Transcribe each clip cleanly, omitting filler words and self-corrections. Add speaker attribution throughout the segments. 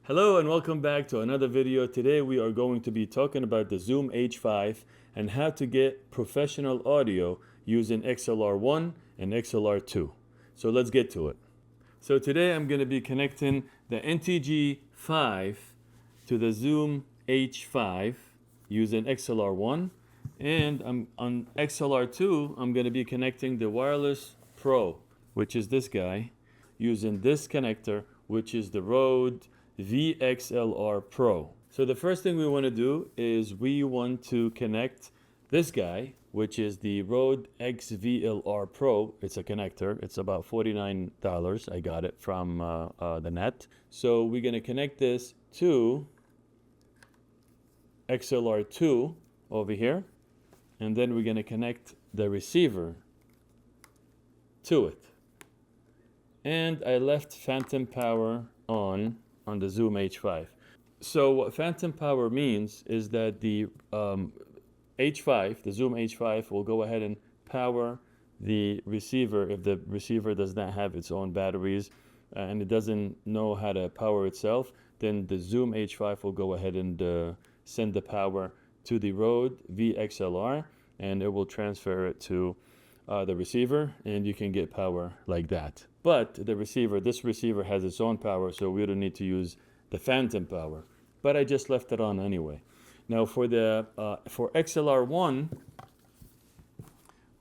Speaker 1: Hello and welcome back to another video. Today we are going to be talking about the Zoom H5 and how to get professional audio using XLR1 and XLR2. So let's get to it. So today I'm going to be connecting the NTG5 to the Zoom H5 using XLR1, and on XLR2 I'm going to be connecting the Wireless Pro, which is this guy, using this connector, which is the Rode VXLR Pro. So the first thing we want to do is we want to connect this guy, which is the Rode XVLR Pro. It's a connector. It's about $49. I got it from the net. So we're going to connect this to XLR2 over here, and then we're going to connect the receiver to it. And I left phantom power on the Zoom H5. So what phantom power means is that the H5, the Zoom H5, will go ahead and power the receiver if the receiver does not have its own batteries and it doesn't know how to power itself. Then the Zoom H5 will go ahead and send the power to the Rode VXLR, and it will transfer it to the receiver, and you can get power like that. But this receiver has its own power, so we don't need to use the phantom power. But I just left it on anyway. Now for XLR1,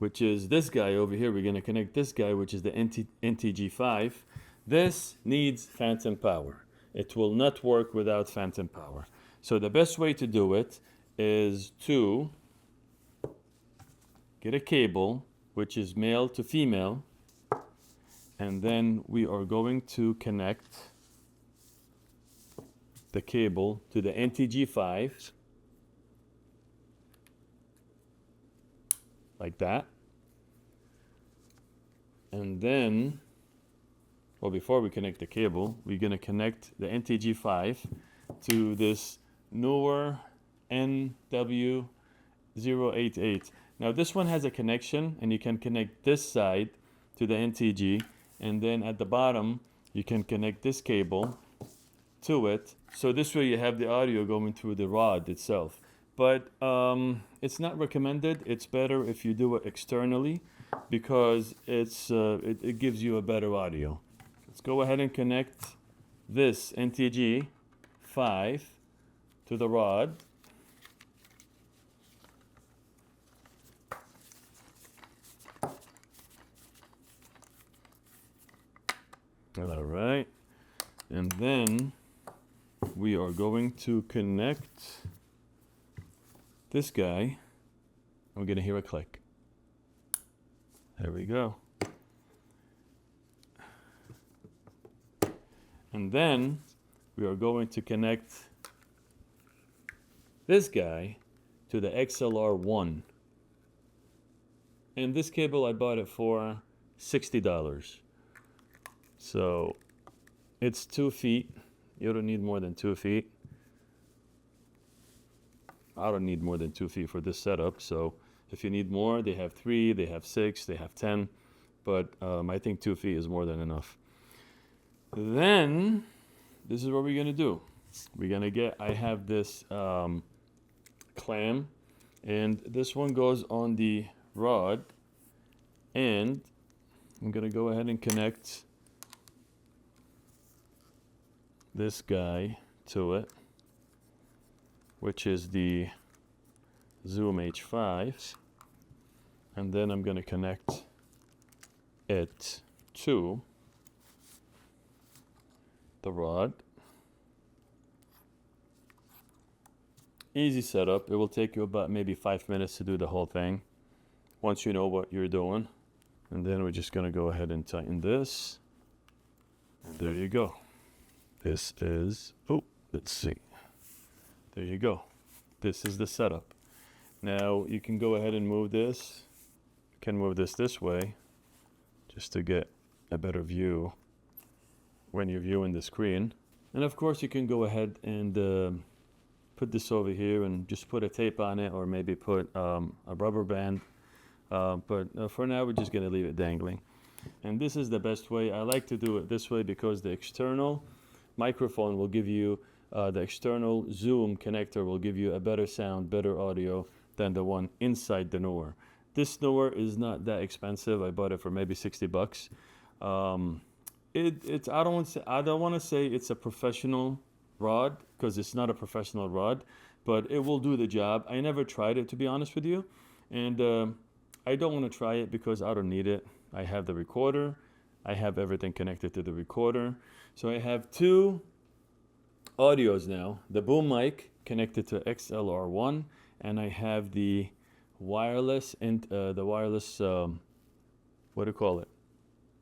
Speaker 1: which is this guy over here, we're going to connect this guy, which is the NTG5. This needs phantom power. It will not work without phantom power. So the best way to do it is to get a cable, which is male to female, and then we are going to connect the cable to the NTG5 like that. And then, well, before we connect the cable, we're going to connect the NTG5 to this newer NW088. Now this one has a connection, and you can connect this side to the NTG, and then at the bottom you can connect this cable to it. So this way you have the audio going through the rod itself. But it's not recommended. It's better if you do it externally because it gives you a better audio. Let's go ahead and connect this NTG5 to the rod. All right, and then we are going to connect this guy. I'm going to hear a click. There we go. And then we are going to connect this guy to the XLR1. And this cable I bought it for $60. So it's 2 feet. You don't need more than 2 feet. I don't need more than 2 feet for this setup. So if you need more, they have 3, they have 6, they have 10. But I think 2 feet is more than enough. Then this is what we're going to do. We're going to I have this clamp, and this one goes on the rod. And I'm going to go ahead and connect this guy to it, which is the Zoom H5, and then I'm going to connect it to the rod. Easy setup. It will take you about maybe 5 minutes to do the whole thing once you know what you're doing. And then we're just going to go ahead and tighten this. And there you go. This is, let's see. There you go. This is the setup. Now you can go ahead and move this. You can move this way just to get a better view when you're viewing the screen. And of course you can go ahead and put this over here and just put a tape on it, or maybe put a rubber band. But for now we're just going to leave it dangling. And this is the best way. I like to do it this way because the external microphone will give you, the external zoom connector will give you a better sound, better audio than the one inside the Newer. This Newer is not that expensive. I bought it for maybe $60. It's I don't want to say it's a professional rod, because it's not a professional rod, but it will do the job. I never tried it, to be honest with you, and I don't want to try it because I don't need it. I have the recorder. I have everything connected to the recorder. So I have two audios now. The boom mic connected to XLR1, and I have the wireless and what do you call it?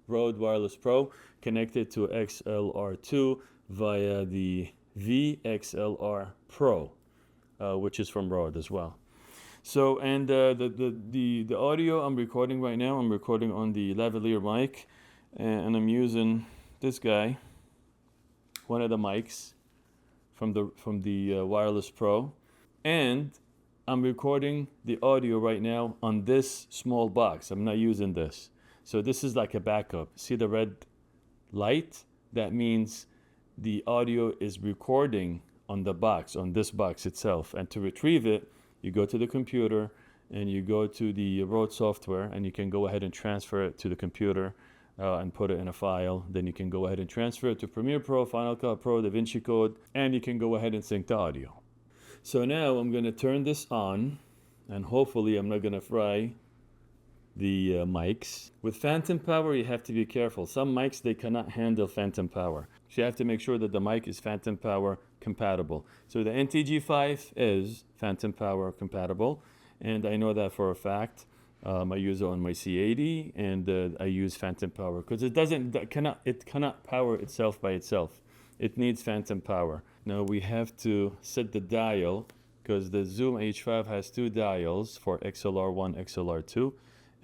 Speaker 1: Rode Wireless Pro connected to XLR2 via the VXLR Pro, which is from Rode as well. So, and the audio I'm recording right now, I'm recording on the lavalier mic, and I'm using this guy, one of the mics from the Wireless Pro, and I'm recording the audio right now on this small box. I'm not using this. So this is like a backup. See the red light? That means the audio is recording on the box, on this box itself. And to retrieve it, you go to the computer and you go to the Rode software, and you can go ahead and transfer it to the computer and put it in a file. Then you can go ahead and transfer it to Premiere Pro, Final Cut Pro, DaVinci Code, and you can go ahead and sync the audio. So now I'm going to turn this on, and hopefully I'm not going to fry the mics. With phantom power, you have to be careful. Some mics, they cannot handle phantom power. So you have to make sure that the mic is phantom power compatible. So the NTG5 is phantom power compatible, and I know that for a fact. I use it on my C80, and I use phantom power because it cannot power itself by itself. It needs phantom power. Now we have to set the dial, because the Zoom H5 has two dials for XLR1, XLR2.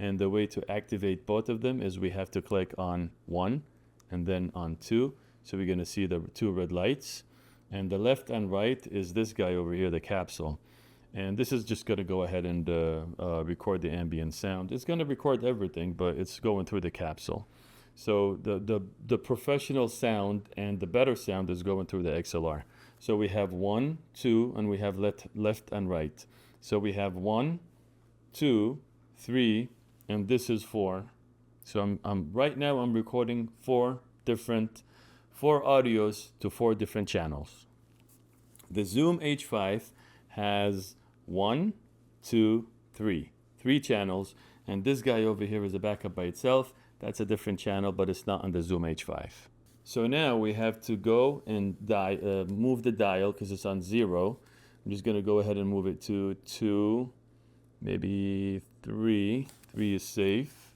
Speaker 1: And the way to activate both of them is we have to click on 1 and then on 2. So we're going to see the two red lights. And the left and right is this guy over here, the capsule. And this is just going to go ahead and record the ambient sound. It's going to record everything, but it's going through the capsule. So the professional sound and the better sound is going through the XLR. So we have 1, 2, and we have left and right. So we have 1, 2, 3, and this is 4. So I'm right now I'm recording four audios to 4 different channels. The Zoom H5 has 1, 2, 3 channels, and this guy over here is a backup by itself. That's a different channel, but it's not on the Zoom H5. So now we have to go and move the dial because it's on 0. I'm just going to go ahead and move it to 2, maybe 3. 3 is safe.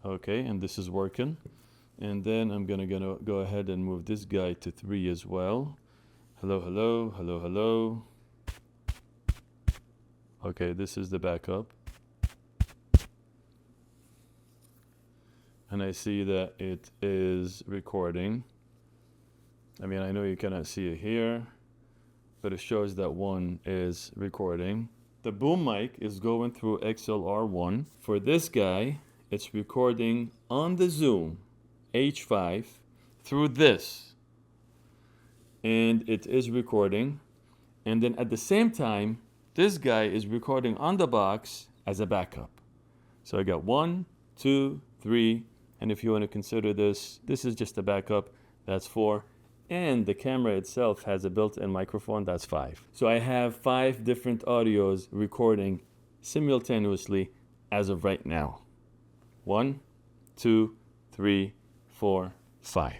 Speaker 1: Okay, and this is working. And then I'm gonna go ahead and move this guy to 3 as well. Hello, hello, hello, hello. Okay, this is the backup. And I see that it is recording. I mean, I know you cannot see it here, but it shows that 1 is recording. The boom mic is going through XLR1. For this guy, it's recording on the Zoom H5 through this. And it is recording. And then at the same time, this guy is recording on the box as a backup. So I got 1, 2, 3. And if you want to consider this is just a backup. That's 4. And the camera itself has a built-in microphone. That's 5. So I have 5 different audios recording simultaneously as of right now. 1, 2, 3, 4, 5.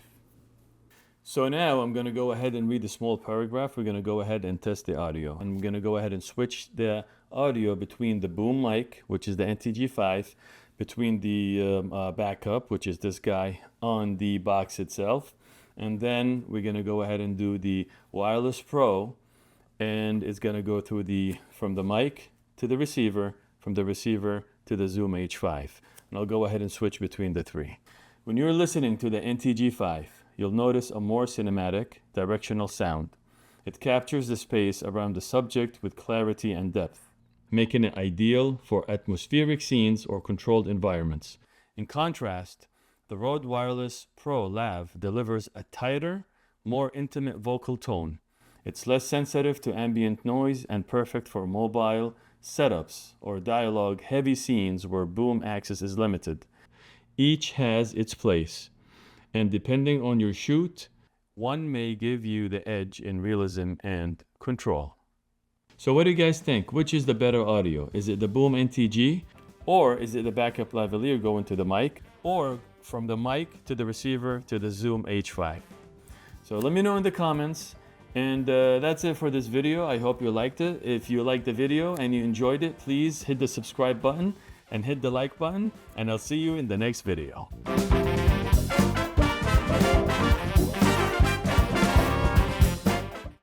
Speaker 1: So now I'm going to go ahead and read a small paragraph. We're going to go ahead and test the audio. I'm going to go ahead and switch the audio between the boom mic, which is the NTG5, between the backup, which is this guy, on the box itself. And then we're going to go ahead and do the Wireless Pro, and it's going to go through from the mic to the receiver, from the receiver to the Zoom H5. And I'll go ahead and switch between the 3. When you're listening to the NTG5, you'll notice a more cinematic, directional sound. It captures the space around the subject with clarity and depth, making it ideal for atmospheric scenes or controlled environments. In contrast, the Rode Wireless Pro Lav delivers a tighter, more intimate vocal tone. It's less sensitive to ambient noise and perfect for mobile setups or dialogue-heavy scenes where boom access is limited. Each has its place, and depending on your shoot, one may give you the edge in realism and control. So what do you guys think? Which is the better audio? Is it the Boom NTG, or is it the backup lavalier going to the mic, or from the mic to the receiver to the Zoom H5? So let me know in the comments. And that's it for this video. I hope you liked it. If you liked the video and you enjoyed it, please hit the subscribe button and hit the like button, and I'll see you in the next video.